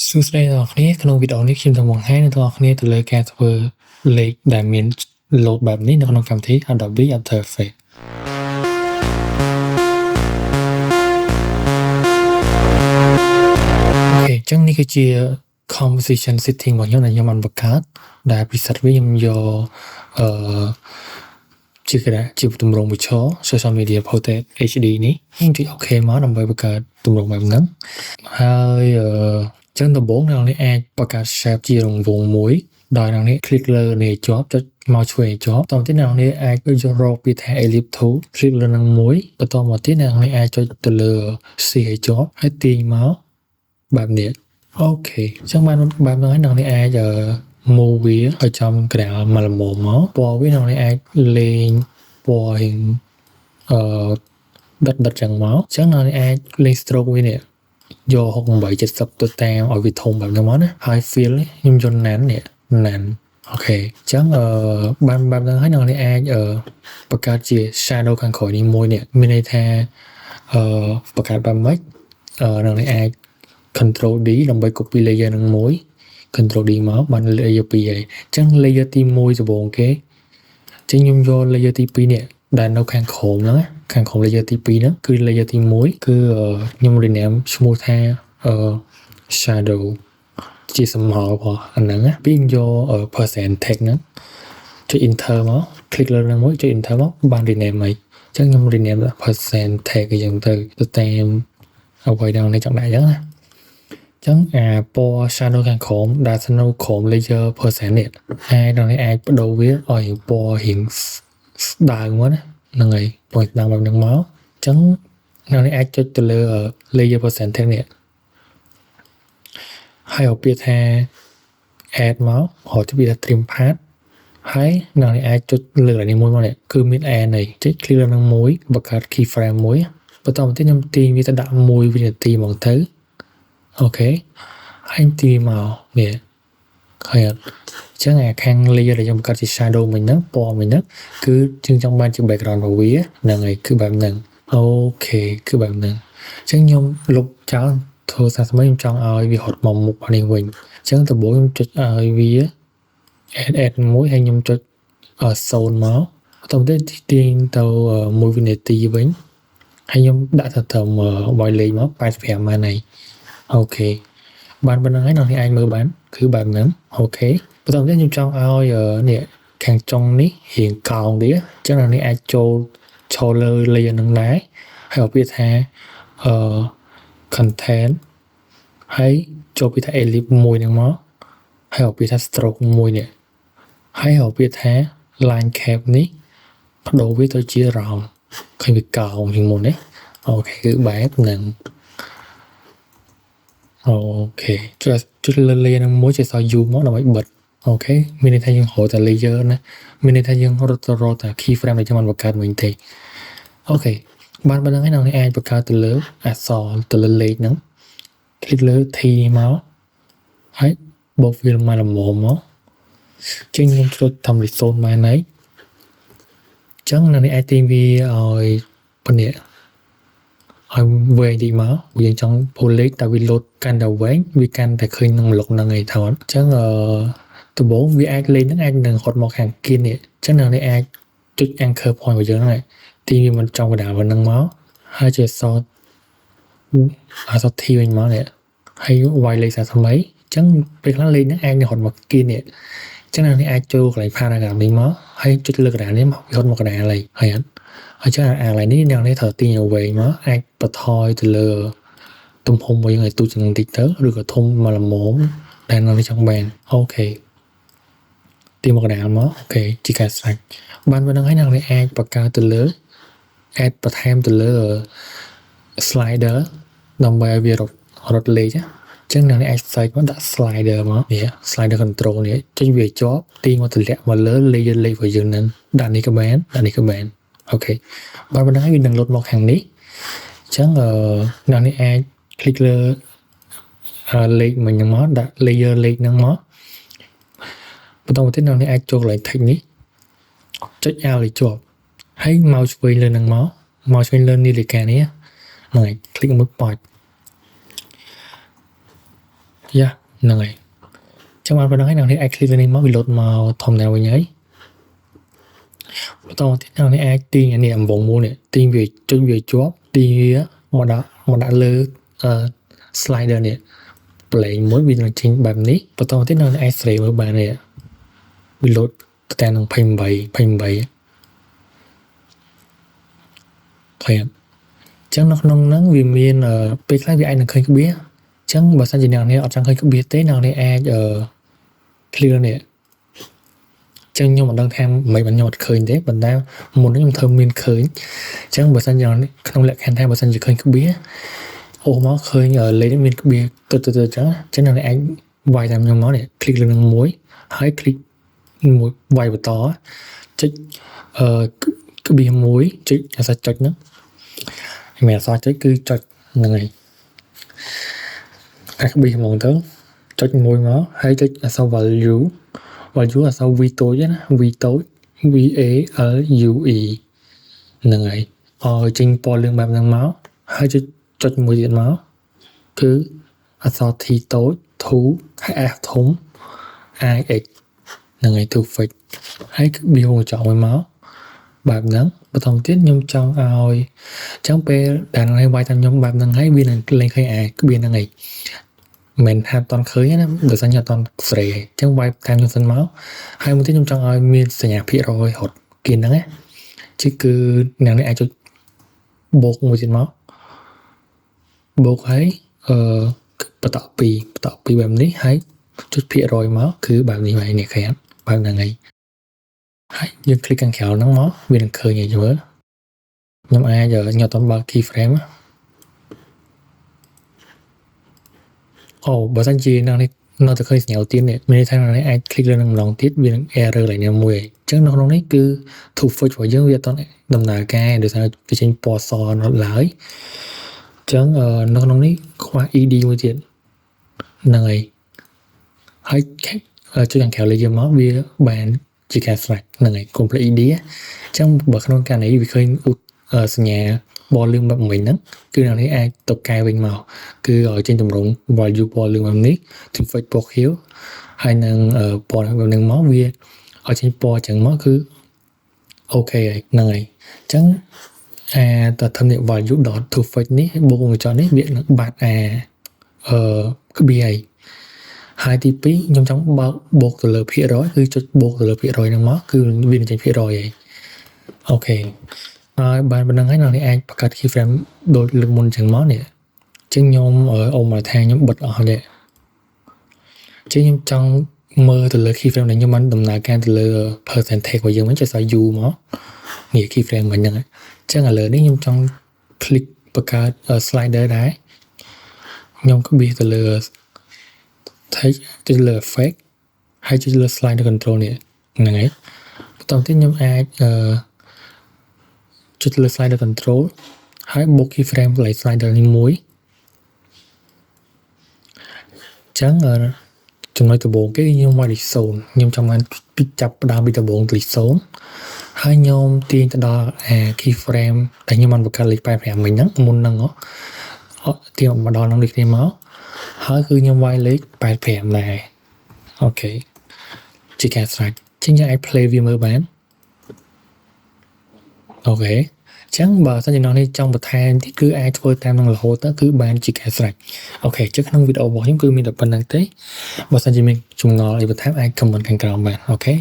សួស្តីអ្នកនរគ្នាក្នុងវីដេអូនេះខ្ញុំនឹងបង្ហាញអ្នកនរគ្នាទៅលើការធ្វើលេខដែលមាន load បែបនេះនៅក្នុងកម្មវិធី Adobe After Effects អូខេអញ្ចឹងនេះគឺជា composition setting របស់ខ្ញុំដែលខ្ញុំបានបង្កើតដែលពិសេសវិញខ្ញុំយកជាទម្រង់វិឈរ social media photo HD នេះខ្ញុំចុច OK មកដើម្បីបង្កើតទម្រង់បែបហ្នឹងហើយចឹងដំបូងអ្នកនរនេះអាចបង្កើត shape ជារង្វង់មួយដោយអ្នកនរនេះ click លើនេះជាប់ចុចមកឆ្វេងជាប់តទៅទៀតអ្នកនរនេះអាចយករកពាក្យថា ellipse tool click លើនឹងមួយបន្តមកទៀតអ្នកនរនេះអាចចុចទៅលើ C ឲ្យជាប់ហើយទាញមកបែបនេះអូខេអញ្ចឹងបានបែបហ្នឹងហើយអ្នកនរនេះអាចmove វាឲ្យចំក្រាលមកល្មមមកពណ៌វាអ្នកនរនេះអាចលេងពណ៌រៀងដិតចឹងមកអញ្ចឹងអ្នកនរនេះអាចលេង stroke វានេះយក6870ទៅតាមឲ្យវាធំបែបហ្នឹងមកណាហើយ fill ខ្ញុំយក nan អូខេអញ្ចឹងបានបែបហ្នឹងហើយអ្នកនរនេះអាចបង្កើតជា shadow ខាងក្រោយនេះមួយនេះមានន័យថាបង្កើតបែបម៉េចអ្នកនរនេះអាច control D ដើម្បី copy layer ហ្នឹងមួយ control D មកបាន layer 2ហើយអញ្ចឹង layer ទី1ដំបូងគេអញ្ចឹងខ្ញុំយក layer ទី2នេះដែលនៅខាងក្រោមហ្នឹងខាងក្រោម layer ទី2ហ្នឹងគឺ layer ទី1គឺខ្ញុំ rename ឈ្មោះថាshadow ជាសំហល់របស់អាហ្នឹងពីខ្ញុំយក percent text ហ្នឹងចុច enter មក click លើហ្នឹងមួយចុច enter មកបាន rename ហើយអញ្ចឹងខ្ញុំ rename percent text អញ្ចឹងទៅតាមអ្វីដែលខ្ញុំចង់ដាក់អញ្ចឹងណាអញ្ចឹងអាពណ៌ shadow ខាងក្រោមដែលនៅក្រោម layer percent នេះអាចបដូរវាឲ្យពណ៌រៀងស្ដើងមកណាហ្នឹងហើយពណ៌ស្ដើងបែបហ្នឹងមកអញ្ចឹងអ្នកអាចចុចទៅលើ layer percent text នេះហើយเอาពាក្យថា add មករកពាក្យថា trim path ហើយអ្នកអាចចុចលើនេះមួយមកនេះគឺមាន add នេះចុច click លើនឹងមួយបង្កើត keyframe មួយបន្តមកទៀតខ្ញុំទាញវាទៅដាក់1វិនាទីហ្មងទៅអូខេហើយទីមកនេះឃើញអត់អញ្ចឹងអាខាង layer ដែលខ្ញុំបង្កើតជា shadow មិញហ្នឹងពណ៌មិញហ្នឹងគឺជាងចង់បានជា background របស់វាហ្នឹងហើយគឺបែបហ្នឹងអូខេគឺបែបហ្នឹងអញ្ចឹងខ្ញុំលុបចោលធ្វើសាស្ត្រខ្ញុំចង់ឲ្យវាហត់មកមុខនេះវិញអញ្ចឹងដំបូងខ្ញុំចុចឲ្យវា add មួយហើយខ្ញុំចុច0មកបន្តទៅទាញទៅ1វិនាទីវិញហើយខ្ញុំដាក់ទៅត្រឹម whiteលេខមក85បានហើយអូខេបានប៉ុណ្្នឹងហើយអ្នកអាចមើលបានគឺបែបហ្នឹងអូខេបន្តទៅខ្ញុំចង់ឲ្យនេះខាងចុងនេះរៀងកោងទៀតអញ្ចឹងអ្នកអាចចូលលើ layer ហ្នឹងដែរហើយเอาពាក្យថាcontent ហើយចូលពាក្យថា ellipse មួយហ្នឹងមកហើយเอาពាក្យថា stroke មួយនេះហើយเอาពាក្យថា line cap នេះបដូរវាទៅជា round ឃើញវាកោងជាងមុនទេអូខេគឺបែបហ្នឹងអូខេចុចលើ layer ហ្នឹងមួយចុចស U មកដើម្បីបិទអូខេមានន័យថាយើងរកតែ layer ណាមានន័យថាយើងរត់តែ keyframe ដែលយើងបានបង្កើតវិញទេអូខេបានប៉ុណ្្នឹងហើយអ្នកអាចបង្កើតទៅលើអក្សរទៅលើលេខហ្នឹង click លើ T មកហើយបូកវាមកល្មមមកចេញខ្ញុំចុចតាមរីសូនបានហើយអញ្ចឹងអ្នកអាចទាញវាឲ្យប៉ុណ្ណេះឲ្យវែងទីមកយើងចង់ពោលលេខតែវាលោតកាន់តែវែងវាកាន់តែឃើញនឹងម្លុកហ្នឹងឯងថតអញ្ចឹងដំបូងវាអាចលេខហ្នឹងអាចនឹងរត់មកខាងគៀននេះអញ្ចឹងអ្នកអាចចុច anchor point របស់យើងហ្នឹងទាញវាមិនចំកណ្ដាលហ្នឹងមកហើយជាអសត T វិញមកនេះហើយវាយលេខសាថ្មីអញ្ចឹងពេលខ្លះលេខហ្នឹងអាចនឹងរត់មកគៀននេះអញ្ចឹងអ្នកអាចចូលកន្លែង paragraph នេះមកហើយចុចលើកណ្ដាលនេះមកវារត់មកកណ្ដាលហើយអត់អញ្ចឹងអាកន្លែងនេះអ្នកត្រូវទាញឲ្យវែងមកអាចបន្ថយទៅលើទំហំរបស់យើងឲ្យទូចជាងបន្តិចទៅឬក៏ធំមកល្មមដែលអ្នកចង់បានអូខេទាញមកកណ្ដាលមកអូខេជាការស្រេចបានប៉ុណ្្នឹងហើយអ្នកអាចបង្កើតទៅលើ add បន្ថែមទៅលើ slider ដើម្បីឲ្យវារត់លេខអញ្ចឹងអ្នកអាច search មកដាក់ slider មកនេះ slider control នេះចុចវាជាប់ទាញមកទម្លាក់មកលើ layer លេខរបស់យើងហ្នឹងដាក់នេះក៏បានដាក់នេះក៏បានអូខេបានប៉ុណ្្នឹងហើយវានឹងលុតមកខាងនេះអញ្ចឹងអ្នកនេះអាច click លើលេខមិញហ្នឹងមកដាក់ layer លេខហ្នឹងមកបន្តមកទៀតអ្នកនេះអាចចូលកន្លែង text នេះចុច Alt ឲ្យជាប់ហើយមកឆ្វេងលើហ្នឹងមកឆ្វេងលើនាឡិកានេះហ្នឹងហើយ click មួយ point យ៉ាហ្នឹងហើយចាំបានប៉ុណ្ណឹងហើយអ្នកនេះអាច click លើនេះមកវា load មកធម្មតាវិញហើយបន្តទៀតអ្នកនេះអាចទាញអានេះអំវងមូលនេះទាញវាចុចវាជាប់ទាញវាមកដាក់លើslider នេះប្លែងមួយវានឹងចេញបែបនេះបន្តទៀតអ្នកអាចស្រេមើលបាននេះវា load ទៅតាមនឹង28ឃើញអញ្ចឹងនៅក្នុងហ្នឹងវាមានពេលខ្លះវាអាចនឹងឃើញក្បៀសអញ្ចឹងបើសិនជាអ្នកនេះអត់ចង់ឃើញក្បៀសទេអ្នកនេះអាចclear នេះចឹងខ្ញុំមិនដឹងថាមិនបានខ្ញុំអត់ឃើញទេប៉ុន្តែមុននេះខ្ញុំធ្វើមានឃើញអញ្ចឹងបើសិនជាក្នុងលក្ខខណ្ឌថាបើសិនជាឃើញក្បៀសអូមកឃើញលេខនេះមានក្បៀសទៅអញ្ចឹងអ្នកអាចវាយតាមខ្ញុំមកនេះ click លើនឹងមួយហើយ click មួយវាយបន្តចុចក្បៀសមួយចុចអាសាចុចហ្នឹងមិនអសចុចគឺចុចហ្នឹងហើយអាក្បៀសហ្មងទៅចុចមួយមកហើយចុចអក្សរ value អក្សរ V តូចណា V តូច VALUE ហ្នឹងហើយឲ្យចេញពណ៌លឿងបែបហ្នឹងមកហើយចុចមួយទៀតមកគឺអក្សរ T តូច 2 ហើយ F ធំ IX ហ្នឹងហើយ to fix ហើយគឺវាវងចោលមួយមកបែបហ្នឹងបន្តទៀតខ្ញុំចង់ឲ្យអញ្ចឹងពេលដែលនឹងវាយតាមខ្ញុំបែបហ្នឹងហើយវានឹងលេងឃើញក្បៀសហ្នឹងហើយមិនថាអត់តន់ឃើញណាដោយសារខ្ញុំអត់តន់ស្រេអញ្ចឹងវាយតាមខ្ញុំសិនមកហើយមួយទៀតខ្ញុំចង់ឲ្យមានសញ្ញាភាគរយរត់គៀនហ្នឹងណាគឺអ្នកនេះអាចចុចបូកមួយទៀតមកបូកហើយបន្តពីបែបនេះហើយចុចភាគរយមកគឺបែបនេះហើយនេះឃើញបែបហ្នឹងហើយយើង click ខាងក្រៅហ្នឹងមកវានឹងឃើញឲ្យមើលខ្ញុំអាចខ្ញុំអត់តន់បើក keyframe អូបើសិនជានៅនេះនៅតែឃើញសញ្ញាឧទាននេះមានន័យថានេះអាច click លើនឹងម្ដងទៀតវានឹង error ឡើងនេះមួយអញ្ចឹងនៅក្នុងនេះគឺ to fix របស់យើងវាអត់តន់ដំណើរការដោយសារវាចេញពណ៌សនៅឡើយអញ្ចឹងនៅក្នុងនេះខ្វះ ED មួយទៀតហ្នឹងហើយចុចខាងក្រៅលើយើងមកវាបានជាការស្រេចហ្នឹងហើយ complete ED អញ្ចឹងបើក្នុងករណីវាឃើញសញ្ញាបលលឿងបែបមិញហ្នឹងគឺអ្នកនេះអាចទៅកែវិញមកគឺឲ្យចេញតម្រង value បលលឿងបែបនេះ to fix ពណ៌ខៀវហើយនឹងពណ៌បែបហ្នឹងមកវាឲ្យចេញពណ៌អញ្ចឹងមកគឺអូខេហើយហ្នឹងហើយអញ្ចឹងតើធ្វើនេះ value dot to fix នេះបូកមួយចុចនេះវានឹងបាត់ក្បៀសហើយទី2ខ្ញុំចង់បើកបូកទៅលើភាគរយគឺចុចបូកទៅលើភាគរយហ្នឹងមកគឺវានឹងចេញភាគរយហើយអូខេហើយបានប៉ុណ្្នឹងហើយអ្នកនេះអាចបង្កើត keyframe ដូចលើកមុនចឹងមកនេះចឹងខ្ញុំអូមកថាខ្ញុំបិទអស់នេះចឹងខ្ញុំចង់មើលទៅលើ keyframe ដែលខ្ញុំបានដំណើរការទៅលើ percentage របស់យើងវិញចុច U មកនេះ keyframe មិញហ្នឹងចឹងឥឡូវនេះខ្ញុំចង់ click បង្កើត slider ដែរខ្ញុំក្បៀសទៅលើ text ចុចលើ effect ហើយចុចលើ slider control នេះហ្នឹងហើយបន្តទៀតខ្ញុំអាចចុចលើ slider control ហើយបូក keyframe កន្លែង slider នេះមួយចឹងចំណុចដំបូងគេខ្ញុំមកលេខ0ខ្ញុំចង់បានពីចាប់ផ្ដើមពីដំបូងលេខ0ហើយខ្ញុំទាញទៅដល់keyframe ដែលខ្ញុំបានបង្កើតលេខ85មិញហ្នឹងមុនហ្នឹងទាញមកដល់នឹងលេខនេះមកហើយគឺខ្ញុំវាយលេខ85ដែរអូខេជាការស្រេចចឹងយើងអាច play វាមើលបានអូខេចឹងបើសិនជាអ្នកនេះចង់បន្ថែមទៀតគឺអាចធ្វើតាមនឹងរហូតទៅគឺបានជាការស្រេចអូខេចឹងក្នុងវីដេអូរបស់ខ្ញុំគឺមានតែប៉ុណ្្នឹងទេបើសិនជាមានចម្ងល់អីបន្ថែមអាច comment ខាងក្រោមបានអូខេ